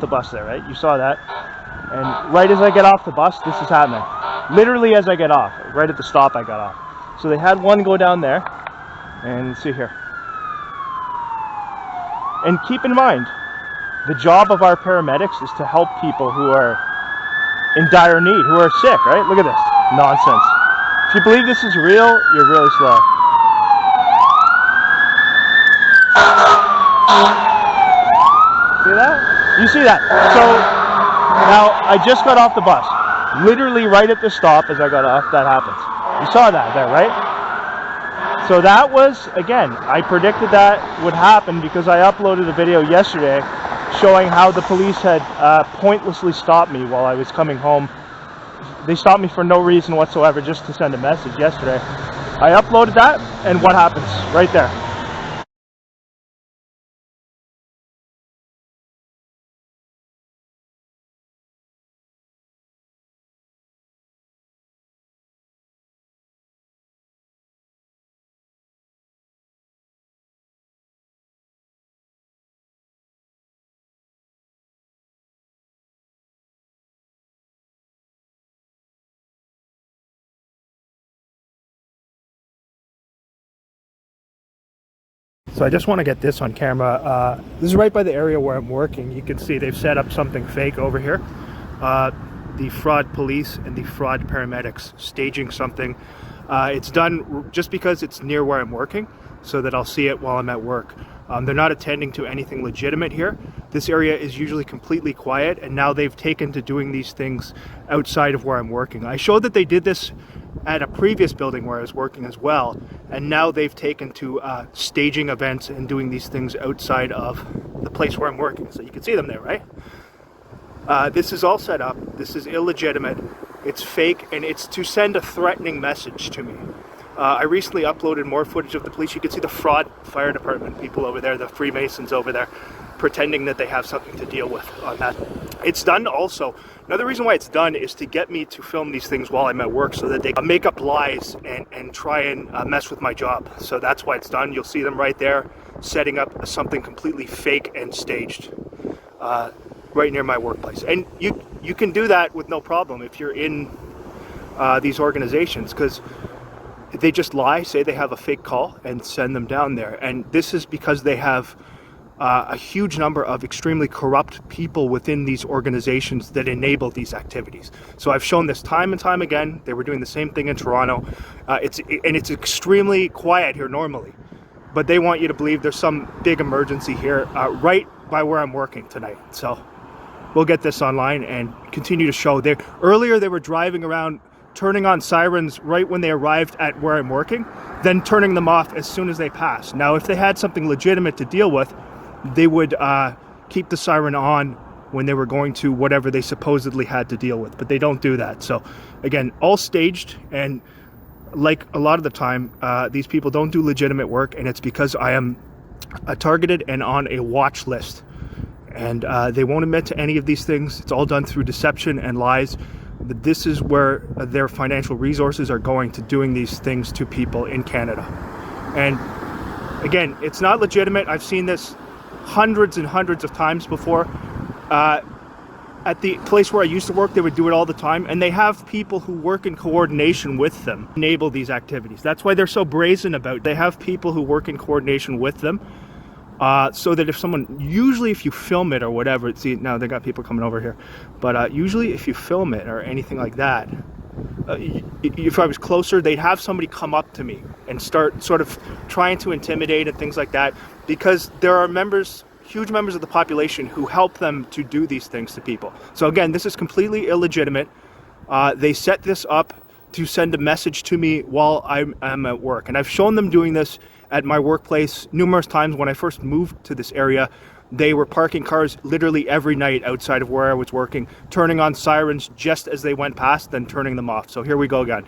the bus there, right? You saw that. And right as I get off the bus, this is happening. Literally as I get off, right at the stop I got off. So they had one go down there, and see here. And keep in mind, the job of our paramedics is to help people who are in dire need, who are sick, right? Look at this nonsense. If you believe this is real, you're really slow. See that? You see that? So now I just got off the bus. Literally right at the stop as I got off, that happens. You saw that there, right? So that was, again, I predicted that would happen because I uploaded a video yesterday showing how the police had pointlessly stopped me while I was coming home. They stopped me for no reason whatsoever, just to send a message yesterday. I uploaded that, and what happens? Right there. So I just want to get this on camera. This is right by the area where I'm working. You can see they've set up something fake over here. The fraud police and the fraud paramedics staging something. It's done just because it's near where I'm working, so that I'll see it while I'm at work. They're not attending to anything legitimate here. This area is usually completely quiet, and now they've taken to doing these things outside of where I'm working. I showed that they did this at a previous building where I was working as well, and now they've taken to staging events and doing these things outside of the place where I'm working. So you can see them there, right? This is all set up. This is illegitimate. It's fake, and it's to send a threatening message to me. I recently uploaded more footage of the police. You can see the fraud fire department people over there, the Freemasons over there, pretending that they have something to deal with on that. It's done also. Another reason why it's done is to get me to film these things while I'm at work, so that they make up lies and try and mess with my job. So that's why it's done. You'll see them right there setting up something completely fake and staged right near my workplace. And you can do that with no problem if you're in these organizations, because they just lie, say they have a fake call, and send them down there. And this is because they have a huge number of extremely corrupt people within these organizations that enable these activities. So I've shown this time and time again. They were doing the same thing in Toronto. It's extremely quiet here normally, but they want you to believe there's some big emergency here right by where I'm working tonight. So we'll get this online and continue to show. Earlier they were driving around turning on sirens right when they arrived at where I'm working, then turning them off as soon as they passed. Now, if they had something legitimate to deal with, they would keep the siren on when they were going to whatever they supposedly had to deal with, but they don't do that. So again, all staged, and like a lot of the time, these people don't do legitimate work, and it's because I am targeted and on a watch list. And they won't admit to any of these things. It's all done through deception and lies. But this is where their financial resources are going to doing these things to people in Canada. And again, it's not legitimate. I've seen this hundreds and hundreds of times before. At the place where I used to work, they would do it all the time, and they have people who work in coordination with them enable these activities. That's why they're so brazen about it. They have people who work in coordination with them, so that usually if you film it or whatever, see, now they got people coming over here, but usually if you film it or anything like that, if I was closer, they'd have somebody come up to me and start sort of trying to intimidate and things like that, because there are huge members of the population who help them to do these things to people. So again, this is completely illegitimate. They set this up to send a message to me while I'm at work. And I've shown them doing this at my workplace numerous times. When I first moved to this area, they were parking cars literally every night outside of where I was working, turning on sirens just as they went past, then turning them off. So here we go again.